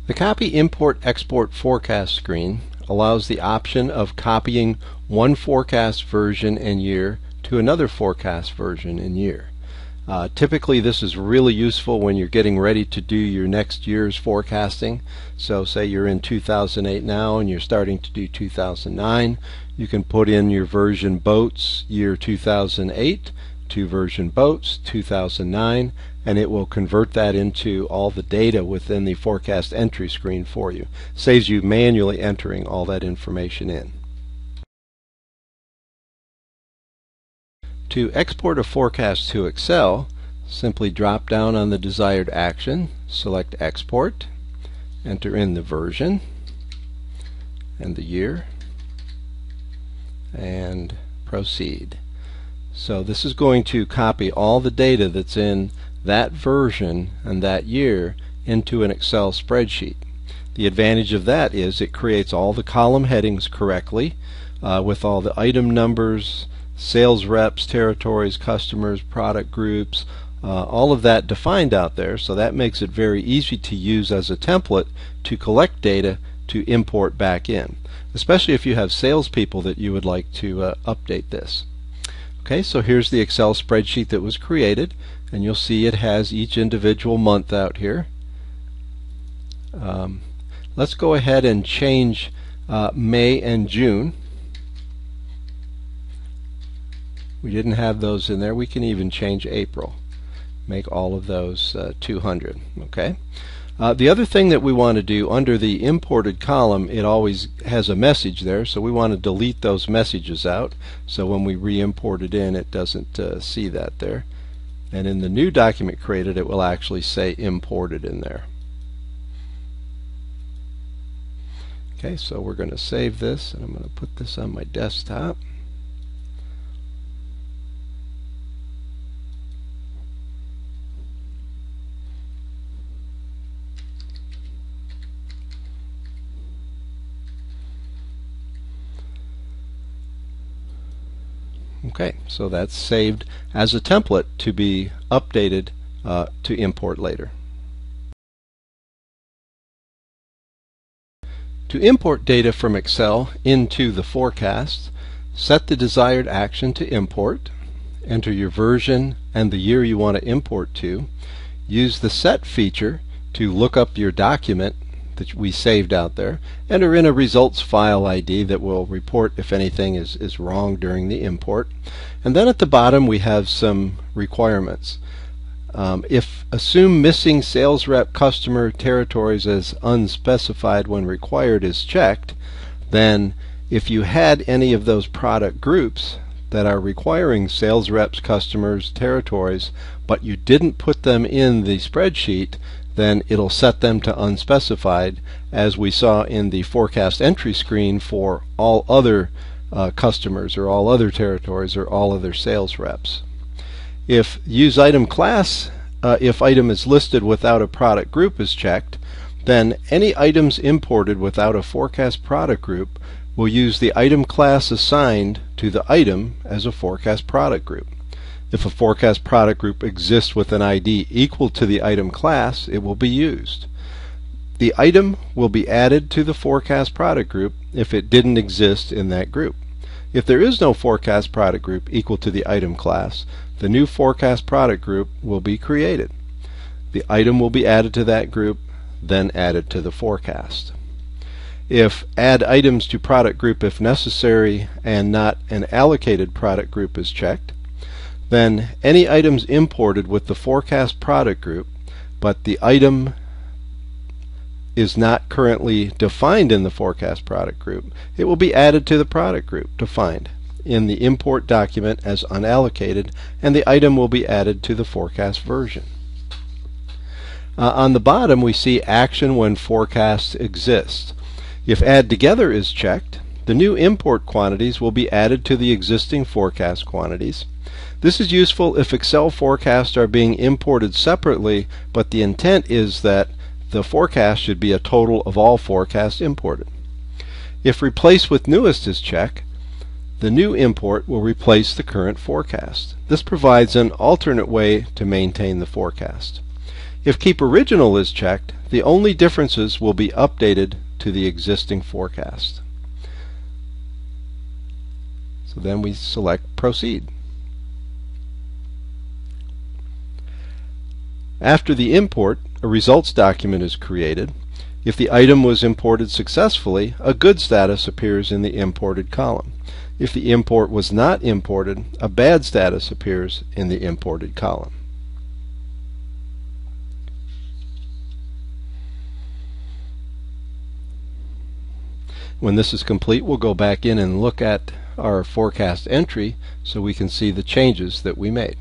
The Copy Import Export Forecast screen allows the option of copying one forecast version and year to another forecast version and year. Typically this is really useful when you're getting ready to do your next year's forecasting. So say you're in 2008 now and you're starting to do 2009. You can put in your version boats year 2008 to version boats 2009, and it will convert that into all the data within the forecast entry screen for you. Saves you manually entering all that information in. To export a forecast to Excel, simply drop down on the desired action, select Export, enter in the version and the year, and proceed. So this is going to copy all the data that's in that version and that year into an Excel spreadsheet. The advantage of that is it creates all the column headings correctly with all the item numbers, sales reps, territories, customers, product groups, all of that defined out there, so that makes it very easy to use as a template to collect data to import back in, especially if you have salespeople that you would like to update this. Okay, so here's the Excel spreadsheet that was created, and you'll see it has each individual month out here. Let's go ahead and change May and June. We didn't have those in there. We can even change April. Make all of those 200. Okay. The other thing that we want to do under the imported column, it always has a message there, so we want to delete those messages out, so when we re-import it in, it doesn't see that there. And in the new document created, it will actually say imported in there. Okay, so we're going to save this, and I'm going to put this on my desktop. Okay, so that's saved as a template to be updated to import later. To import data from Excel into the forecast, set the desired action to import, enter your version and the year you want to import to, use the set feature to look up your document that we saved out there, enter in a results file ID that will report if anything is wrong during the import, and then at the bottom we have some requirements. If assume missing sales rep customer territories as unspecified when required is checked, then if you had any of those product groups that are requiring sales reps, customers, territories, but you didn't put them in the spreadsheet, then it'll set them to unspecified, as we saw in the forecast entry screen for all other customers or all other territories or all other sales reps. If use item class, if item is listed without a product group is checked, then any items imported without a forecast product group will use the item class assigned to the item as a forecast product group. If a forecast product group exists with an ID equal to the item class, it will be used. The item will be added to the forecast product group if it didn't exist in that group. If there is no forecast product group equal to the item class, the new forecast product group will be created. The item will be added to that group, then added to the forecast. If add items to product group if necessary and not an allocated product group is checked, then any items imported with the forecast product group, but the item is not currently defined in the forecast product group, it will be added to the product group defined in the import document as unallocated, and the item will be added to the forecast version. On the bottom we see action when forecasts exist. If add together is checked, the new import quantities will be added to the existing forecast quantities. This is useful if Excel forecasts are being imported separately, but the intent is that the forecast should be a total of all forecasts imported. If replace with newest is checked, the new import will replace the current forecast. This provides an alternate way to maintain the forecast. If Keep Original is checked, the only differences will be updated to the existing forecast. So then we select Proceed. After the import, a results document is created. If the item was imported successfully, a good status appears in the imported column. If the import was not imported, a bad status appears in the imported column. When this is complete, we'll go back in and look at our forecast entry so we can see the changes that we made.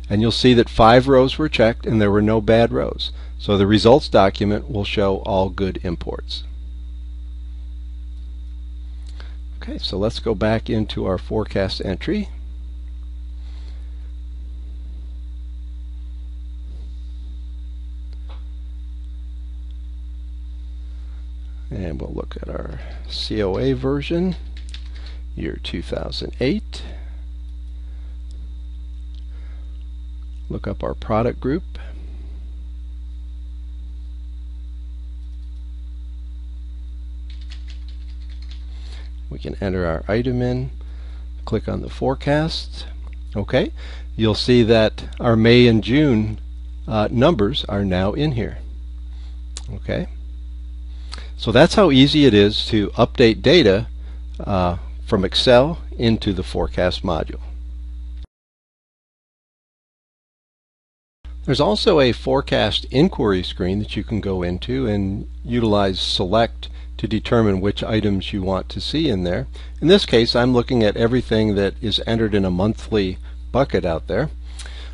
And you'll see that 5 rows were checked and there were no bad rows. So the results document will show all good imports. Okay, so let's go back into our forecast entry. And we'll look at our COA version, year 2008. Look up our product group. We can enter our item in, click on the forecast. Okay, you'll see that our May and June numbers are now in here. Okay, so that's how easy it is to update data from Excel into the forecast module. There's also a forecast inquiry screen that you can go into and utilize Select to determine which items you want to see in there. In this case, I'm looking at everything that is entered in a monthly bucket out there.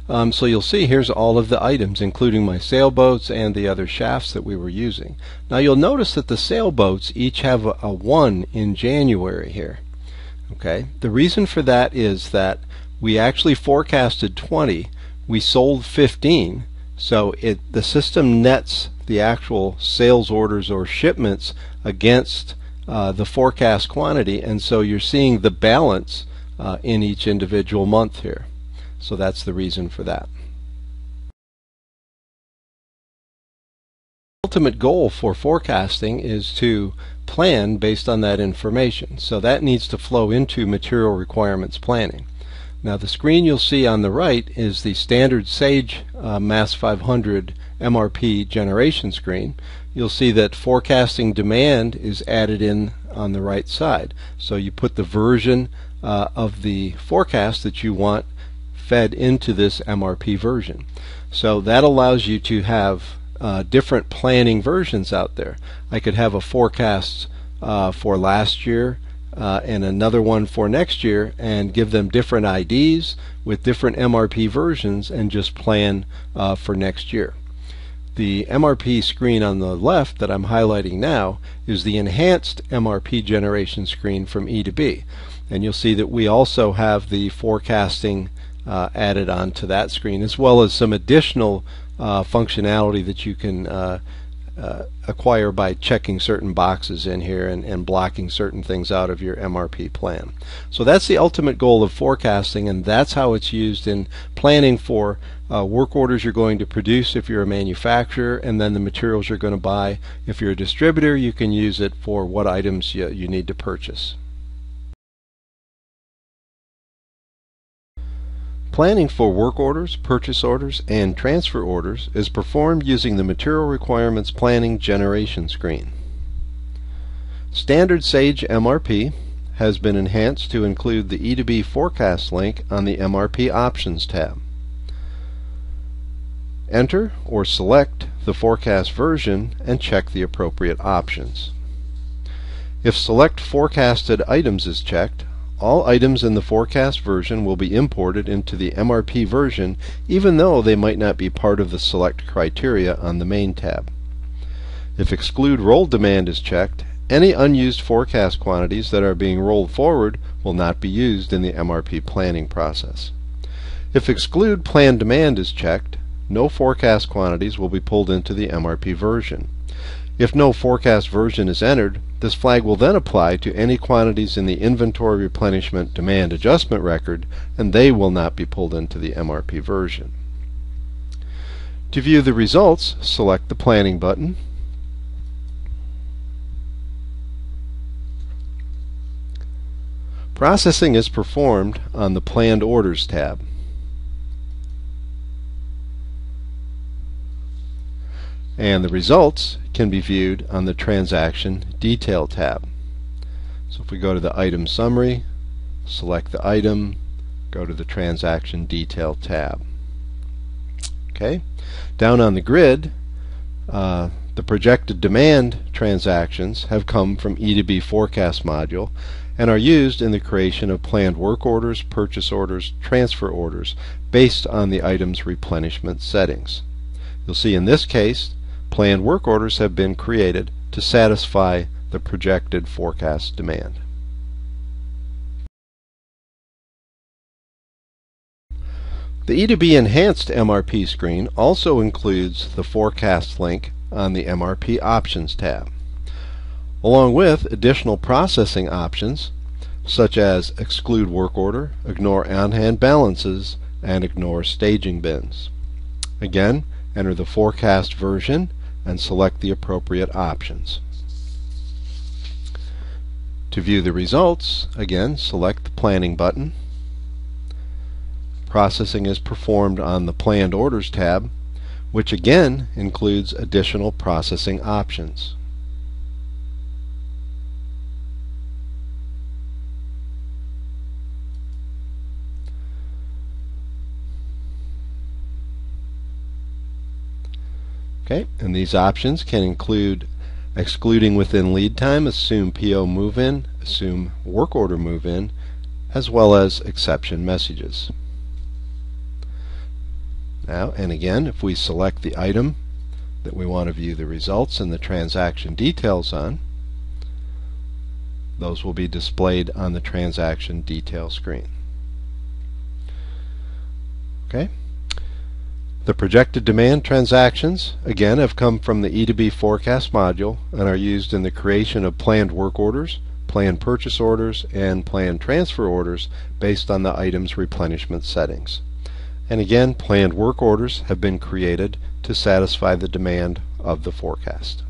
So you'll see here's all of the items, including my sailboats and the other shafts that we were using. Now you'll notice that the sailboats each have a 1 in January here. Okay, the reason for that is that we actually forecasted 20. We sold 15, so the system nets the actual sales orders or shipments against the forecast quantity, and so you're seeing the balance in each individual month here. So that's the reason for that. The ultimate goal for forecasting is to plan based on that information, so that needs to flow into material requirements planning. Now the screen you'll see on the right is the standard Sage MAS 500 MRP generation screen. You'll see that forecasting demand is added in on the right side. So you put the version of the forecast that you want fed into this MRP version. So that allows you to have different planning versions out there. I could have a forecast for last year and another one for next year and give them different IDs with different MRP versions and just plan for next year. The MRP screen on the left that I'm highlighting now is the enhanced MRP generation screen from E2B, and you'll see that we also have the forecasting added onto that screen, as well as some additional functionality that you can acquire by checking certain boxes in here and blocking certain things out of your MRP plan. So that's the ultimate goal of forecasting, and that's how it's used in planning for work orders you're going to produce if you're a manufacturer, and then the materials you're going to buy. If you're a distributor, you can use it for what items you need to purchase. Planning for work orders, purchase orders, and transfer orders is performed using the Material Requirements Planning generation screen. Standard Sage MRP has been enhanced to include the E2B forecast link on the MRP Options tab. Enter or select the forecast version and check the appropriate options. If Select Forecasted Items is checked, all items in the forecast version will be imported into the MRP version, even though they might not be part of the select criteria on the main tab. If Exclude Roll Demand is checked, any unused forecast quantities that are being rolled forward will not be used in the MRP planning process. If Exclude Planned Demand is checked, no forecast quantities will be pulled into the MRP version. If no forecast version is entered, this flag will then apply to any quantities in the Inventory Replenishment Demand Adjustment record, and they will not be pulled into the MRP version. To view the results, select the Planning button. Processing is performed on the Planned Orders tab. And the results can be viewed on the Transaction Detail tab. So if we go to the Item Summary, select the item, go to the Transaction Detail tab. Okay. Down on the grid, the projected demand transactions have come from E2B forecast module and are used in the creation of planned work orders, purchase orders, transfer orders based on the item's replenishment settings. You'll see in this case, planned work orders have been created to satisfy the projected forecast demand. The E2B Enhanced MRP screen also includes the Forecast link on the MRP Options tab, along with additional processing options such as exclude work order, ignore on-hand balances, and ignore staging bins. Again, enter the forecast version and select the appropriate options. To view the results, again, select the Planning button. Processing is performed on the Planned Orders tab, which again includes additional processing options. Okay, and these options can include excluding within lead time, assume PO move-in, assume work order move-in, as well as exception messages. Now, and again, if we select the item that we want to view the results and the transaction details on, those will be displayed on the transaction detail screen. Okay. The projected demand transactions, again, have come from the E2B forecast module and are used in the creation of planned work orders, planned purchase orders, and planned transfer orders based on the item's replenishment settings. And again, planned work orders have been created to satisfy the demand of the forecast.